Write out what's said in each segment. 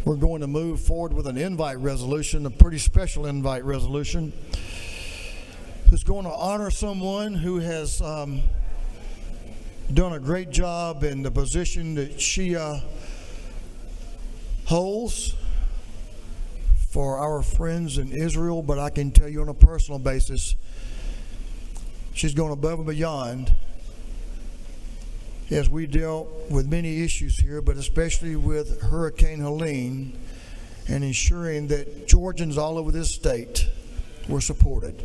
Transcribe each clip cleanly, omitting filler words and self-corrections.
we're going to move forward with an invite resolution, a pretty special invite resolution, who's going to honor someone who has done a great job in the position that she holds for our friends in Israel. But I can tell you on a personal basis, she's gone above and beyond as we dealt with many issues here, but especially with Hurricane Helene, and ensuring that Georgians all over this state were supported.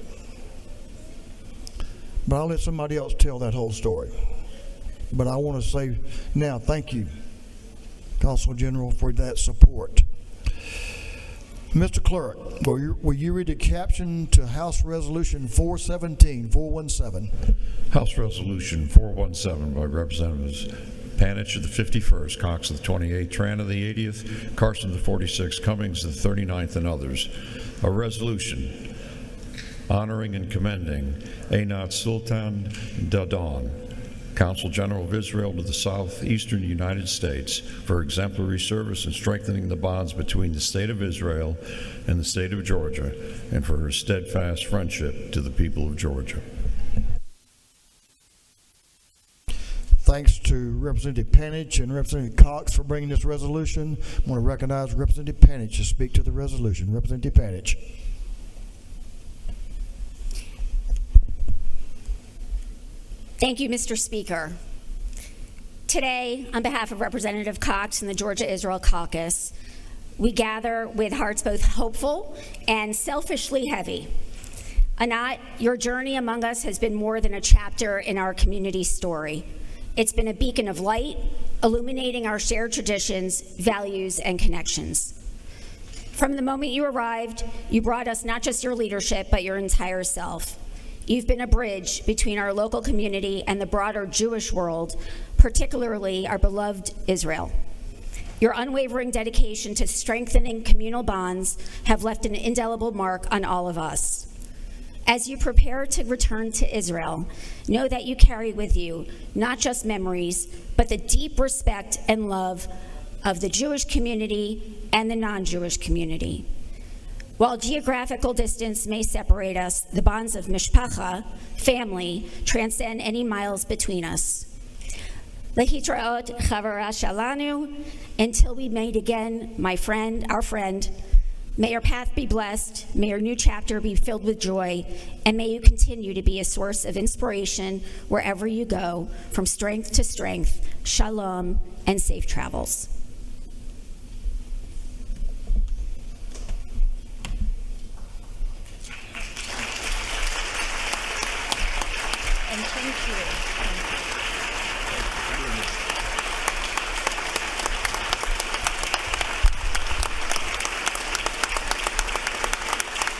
But I'll let somebody else tell that whole story. But I want to say now, thank you, Consul General, for that support. Mr. Clerk, will you read the caption to House Resolution 417? House Resolution 417 by Representatives Panich of the 51st, Cox of the 28th, Tran of the 80th, Carson of the 46th, Cummings of the 39th, and others. A resolution honoring and commending Anat Sultan-Dadon, Consul General of Israel to the southeastern United States, for exemplary service in strengthening the bonds between the state of Israel and the state of Georgia, and for her steadfast friendship to the people of Georgia. Thanks to Representative Panich and Representative Cox for bringing this resolution. I want to recognize Representative Panich to speak to the resolution. Representative Panich. Thank you, Mr. Speaker. Today, on behalf of Representative Cox and the Georgia-Israel Caucus, we gather with hearts both hopeful and selfishly heavy. Anat, your journey among us has been more than a chapter in our community story. It's been a beacon of light, illuminating our shared traditions, values, and connections. From the moment you arrived, you brought us not just your leadership, but your entire self. You've been a bridge between our local community and the broader Jewish world, particularly our beloved Israel. Your unwavering dedication to strengthening communal bonds have left an indelible mark on all of us. As you prepare to return to Israel, know that you carry with you not just memories, but the deep respect and love of the Jewish community and the non-Jewish community. While geographical distance may separate us, the bonds of mishpacha, family, transcend any miles between us. Lehitraot chavara shalanu, until we meet again, my friend, our friend. May your path be blessed, may your new chapter be filled with joy, and may you continue to be a source of inspiration wherever you go, from strength to strength. Shalom and safe travels.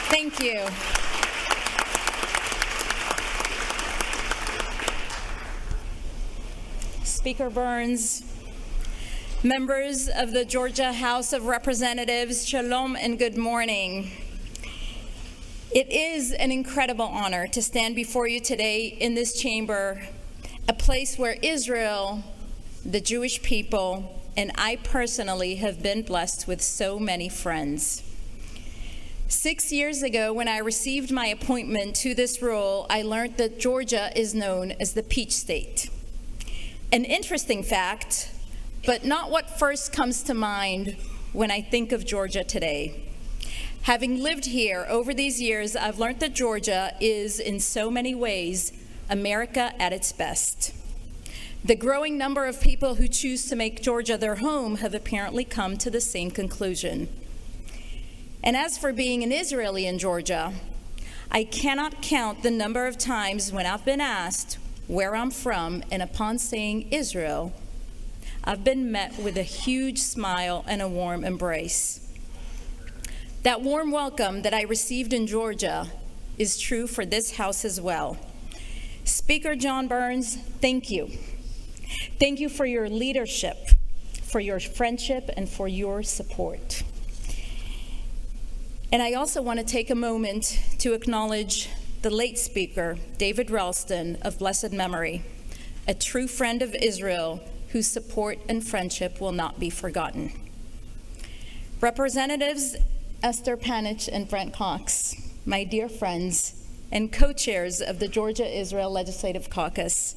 Thank you. Speaker Burns, members of the Georgia House of Representatives, shalom and good morning. It is an incredible honor to stand before you today in this chamber, a place where Israel, the Jewish people, and I personally have been blessed with so many friends. 6 years ago, when I received my appointment to this role, I learned that Georgia is known as the Peach State. An interesting fact, but not what first comes to mind when I think of Georgia today. Having lived here over these years, I've learned that Georgia is, in so many ways, America at its best. The growing number of people who choose to make Georgia their home have apparently come to the same conclusion. And as for being an Israeli in Georgia, I cannot count the number of times when I've been asked where I'm from, and upon saying Israel, I've been met with a huge smile and a warm embrace. That warm welcome that I received in Georgia is true for this House as well. Speaker John Burns, thank you. Thank you for your leadership, for your friendship, and for your support. And I also want to take a moment to acknowledge the late speaker, David Ralston of blessed memory, a true friend of Israel whose support and friendship will not be forgotten. Representatives Esther Panich and Brent Cox, my dear friends and co-chairs of the Georgia-Israel Legislative Caucus,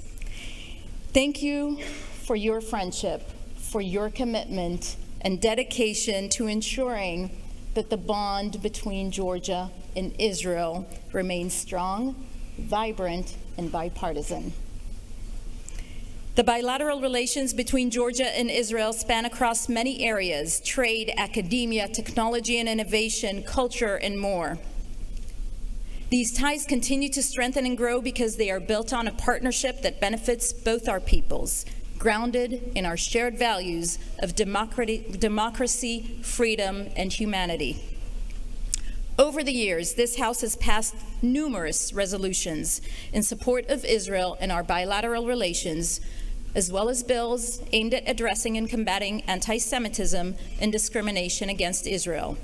thank you for your friendship, for your commitment and dedication to ensuring that the bond between Georgia and Israel remains strong, vibrant, and bipartisan. The bilateral relations between Georgia and Israel span across many areas: trade, academia, technology and innovation, culture, and more. These ties continue to strengthen and grow because they are built on a partnership that benefits both our peoples, grounded in our shared values of democracy, freedom, and humanity. Over the years, this House has passed numerous resolutions in support of Israel and our bilateral relations, as well as bills aimed at addressing and combating anti-Semitism and discrimination against Israel.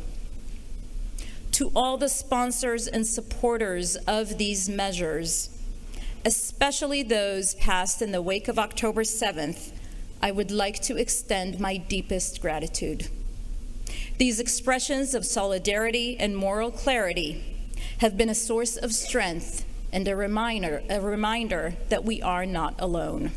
To all the sponsors and supporters of these measures, especially those passed in the wake of October 7th, I would like to extend my deepest gratitude. These expressions of solidarity and moral clarity have been a source of strength and a reminder that we are not alone.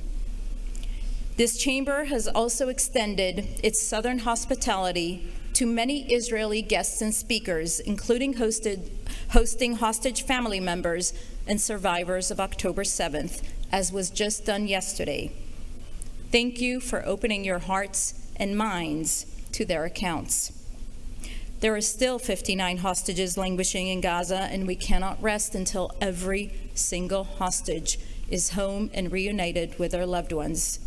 This chamber has also extended its southern hospitality to many Israeli guests and speakers, including hosting hostage family members and survivors of October 7th, as was just done yesterday. Thank you for opening your hearts and minds to their accounts. There are still 59 hostages languishing in Gaza, and we cannot rest until every single hostage is home and reunited with their loved ones.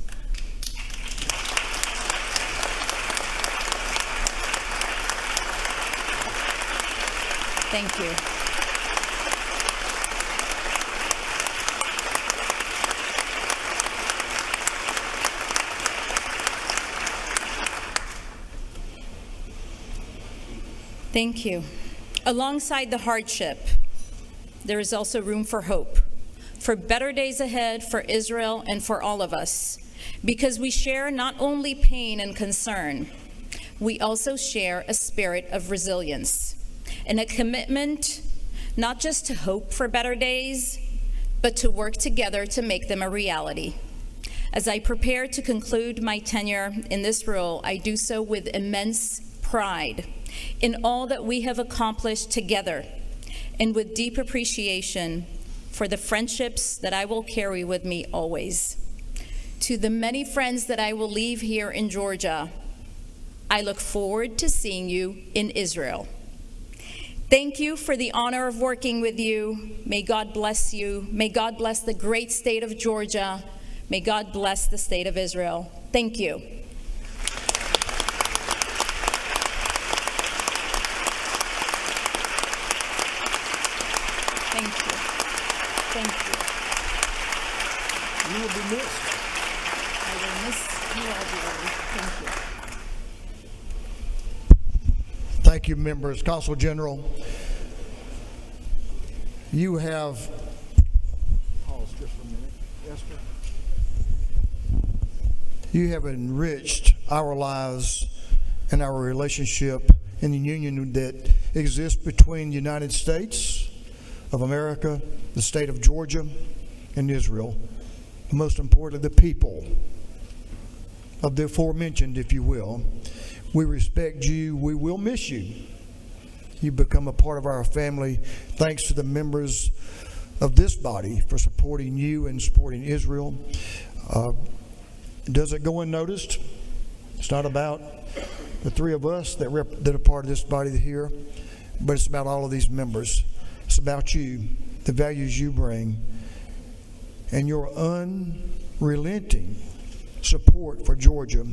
Thank you. Thank you. Alongside the hardship, there is also room for hope, for better days ahead for Israel and for all of us, because we share not only pain and concern, we also share a spirit of resilience and a commitment not just to hope for better days, but to work together to make them a reality. As I prepare to conclude my tenure in this role, I do so with immense pride in all that we have accomplished together, and with deep appreciation for the friendships that I will carry with me always. To the many friends that I will leave here in Georgia, I look forward to seeing you in Israel. Thank you for the honor of working with you. May God bless you. May God bless the great state of Georgia. May God bless the state of Israel. Thank you. Thank you. Thank you. You will be missed. I will miss you all dearly. Thank you. Thank you, members. Consul General, you have, pause just for a minute, Esther. You have enriched our lives and our relationship in the union that exists between the United States of America, the state of Georgia, and Israel. Most importantly, the people of the aforementioned, if you will. We respect you. We will miss you. You become a part of our family. Thanks to the members of this body for supporting you and supporting Israel. Does it go unnoticed? It's not about the three of us that are part of this body here, but it's about all of these members. It's about you, the values you bring, and your unrelenting support for Georgia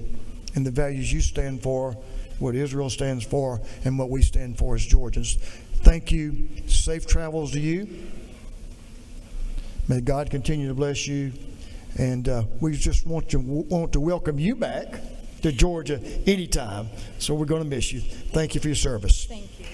and the values you stand for, what Israel stands for, and what we stand for as Georgians. Thank you. Safe travels to you. May God continue to bless you. And we just want to welcome you back to Georgia anytime. So we're going to miss you. Thank you for your service. Thank you.